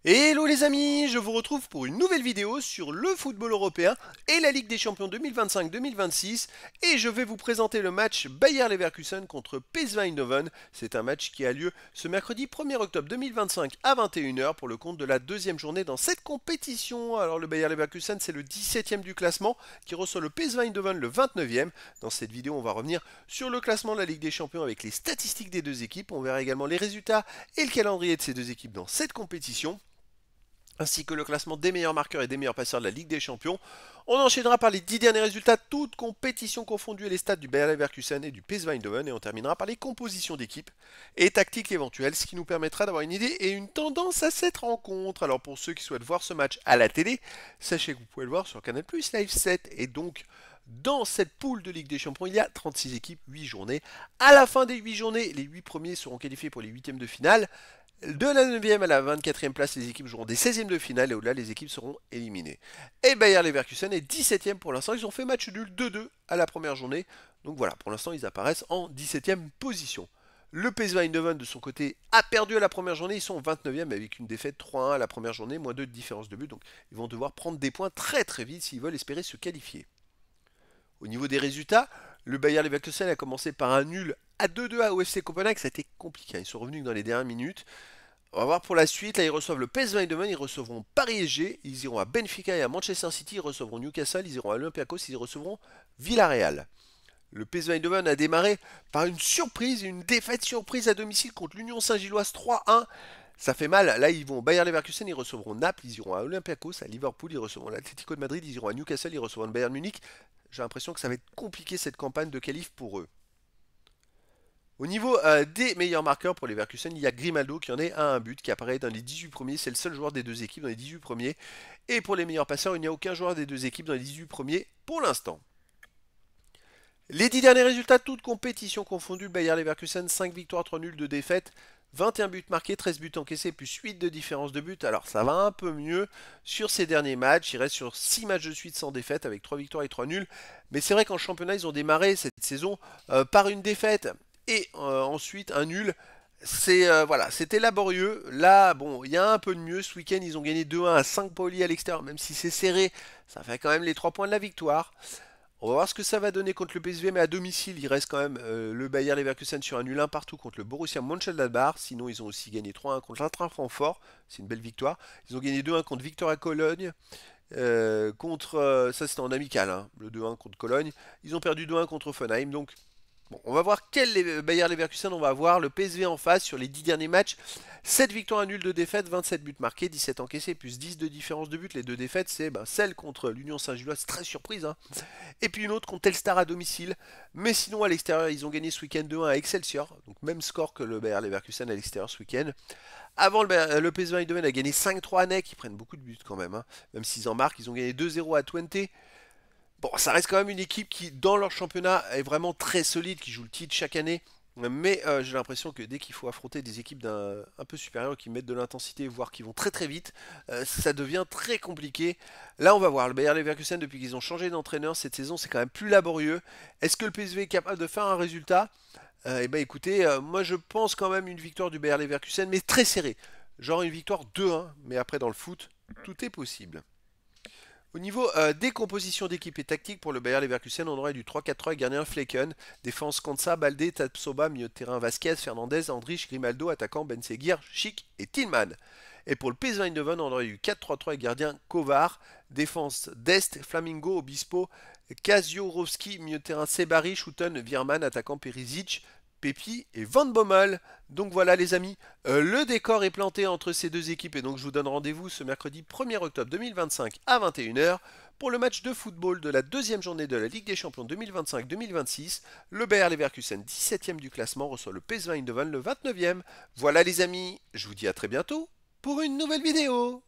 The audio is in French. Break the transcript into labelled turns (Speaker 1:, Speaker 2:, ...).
Speaker 1: Hello les amis, je vous retrouve pour une nouvelle vidéo sur le football européen et la Ligue des Champions 2025-2026 et je vais vous présenter le match Bayer Leverkusen contre PSV Eindhoven. C'est un match qui a lieu ce mercredi 1er octobre 2025 à 21h pour le compte de la deuxième journée dans cette compétition. Alors le Bayer Leverkusen c'est le 17e du classement qui reçoit le PSV Eindhoven le 29e. Dans cette vidéo on va revenir sur le classement de la Ligue des Champions avec les statistiques des deux équipes. On verra également les résultats et le calendrier de ces deux équipes dans cette compétition ainsi que le classement des meilleurs marqueurs et des meilleurs passeurs de la Ligue des Champions. On enchaînera par les 10 derniers résultats, toutes compétitions confondues et les stats du Bayer Leverkusen et du PSV Eindhoven, et on terminera par les compositions d'équipe et tactiques éventuelles, ce qui nous permettra d'avoir une idée et une tendance à cette rencontre. Alors pour ceux qui souhaitent voir ce match à la télé, sachez que vous pouvez le voir sur Canal+, Live 7, et donc dans cette poule de Ligue des Champions, il y a 36 équipes, 8 journées. À la fin des 8 journées, les 8 premiers seront qualifiés pour les 8e de finale. De la 9e à la 24e place, les équipes joueront des 16e de finale et au-delà, les équipes seront éliminées. Et Bayer Leverkusen est 17e pour l'instant. Ils ont fait match nul 2-2 à la première journée. Donc voilà, pour l'instant, ils apparaissent en 17e position. Le PSV Eindhoven, de son côté, a perdu à la première journée. Ils sont 29e avec une défaite 3-1 à la première journée, moins 2 de différence de but. Donc ils vont devoir prendre des points très très vite s'ils veulent espérer se qualifier. Au niveau des résultats, le Bayer Leverkusen a commencé par un nul à 2-2 à OFC Copenhague. Ça a été compliqué. Ils sont revenus dans les dernières minutes. On va voir pour la suite. Là, ils reçoivent le PSV Eindhoven, ils recevront Paris SG, ils iront à Benfica et à Manchester City, ils recevront Newcastle, ils iront à Olympiakos, ils recevront Villarreal. Le PSV Eindhoven a démarré par une surprise, une défaite surprise à domicile contre l'Union Saint-Gilloise 3-1. Ça fait mal. Là, ils vont au Bayer Leverkusen, ils recevront Naples, ils iront à Olympiakos, à Liverpool, ils recevront l'Atlético de Madrid, ils iront à Newcastle, ils recevront le Bayern Munich. J'ai l'impression que ça va être compliqué cette campagne de qualif pour eux. Au niveau des meilleurs marqueurs pour les Leverkusen, il y a Grimaldo qui en est à un but, qui apparaît dans les 18 premiers. C'est le seul joueur des deux équipes dans les 18 premiers. Et pour les meilleurs passeurs, il n'y a aucun joueur des deux équipes dans les 18 premiers pour l'instant. Les 10 derniers résultats, toutes compétitions confondues, Bayer Leverkusen, 5 victoires, 3 nuls, 2 défaites. 21 buts marqués, 13 buts encaissés, plus 8 de différence de but. Alors ça va un peu mieux sur ces derniers matchs. Il reste sur 6 matchs de suite sans défaite avec 3 victoires et 3 nuls. Mais c'est vrai qu'en championnat, ils ont démarré cette saison par une défaite et ensuite un nul. Voilà, c'était laborieux. Là, bon, il y a un peu de mieux. Ce week-end, ils ont gagné 2-1 à 5 Pauli à l'extérieur, même si c'est serré. Ça fait quand même les 3 points de la victoire. On va voir ce que ça va donner contre le PSV, mais à domicile, il reste quand même le Bayer Leverkusen sur un nul 1 partout contre le Borussia Mönchengladbach. Sinon, ils ont aussi gagné 3-1 contre l'Eintracht Francfort. C'est une belle victoire. Ils ont gagné 2-1 contre Victoria Cologne. Ça c'était en amical, hein, le 2-1 contre Cologne. Ils ont perdu 2-1 contre Offenheim. Donc bon, on va voir quel Bayer Leverkusen on va avoir. Le PSV en face sur les 10 derniers matchs. 7 victoires, 1 nul, 2 défaites, 27 buts marqués, 17 encaissés, plus 10 de différence de but. Les deux défaites, c'est celle contre l'Union Saint-Gilloise, très surprise. Hein. Et puis une autre contre Telstar à domicile. Mais sinon, à l'extérieur, ils ont gagné ce week-end 2-1 à Excelsior. Donc même score que le Bayer Leverkusen à l'extérieur ce week-end. Avant, le PSV Eindhoven a gagné 5-3 à NEC. Ils prennent beaucoup de buts quand même. Hein. Même s'ils en marquent, ils ont gagné 2-0 à Twente. Bon, ça reste quand même une équipe qui, dans leur championnat, est vraiment très solide, qui joue le titre chaque année. Mais j'ai l'impression que dès qu'il faut affronter des équipes un peu supérieures qui mettent de l'intensité, voire qui vont très très vite, ça devient très compliqué. Là, on va voir. Le Bayer Leverkusen, depuis qu'ils ont changé d'entraîneur cette saison, c'est quand même plus laborieux. Est-ce que le PSV est capable de faire un résultat? Eh ben écoutez, moi je pense quand même une victoire du Bayer Leverkusen, mais très serrée. Genre une victoire 2-1, mais après dans le foot, tout est possible. Au niveau des compositions d'équipe et tactique pour le Bayer Leverkusen, on aurait du 3-4-3 gardien Flecken, défense Kansa, Baldé, Tapsoba, milieu de terrain Vasquez, Fernandez, Andrich, Grimaldo, attaquant Benseguir, Schick et Tillman. Et pour le PSV Eindhoven, on aurait eu 4-3-3 et gardien Kovar, défense Dest, Flamingo, Obispo, Kaziorowski, milieu de terrain Sebari, Schouten, Vierman, attaquant Perisic, Pepi et Van Bommel. Donc voilà les amis, le décor est planté entre ces deux équipes et donc je vous donne rendez-vous ce mercredi 1er octobre 2025 à 21h pour le match de football de la deuxième journée de la Ligue des Champions 2025-2026. Le Bayer Leverkusen 17e du classement reçoit le PSV Eindhoven le 29e. Voilà les amis, je vous dis à très bientôt pour une nouvelle vidéo.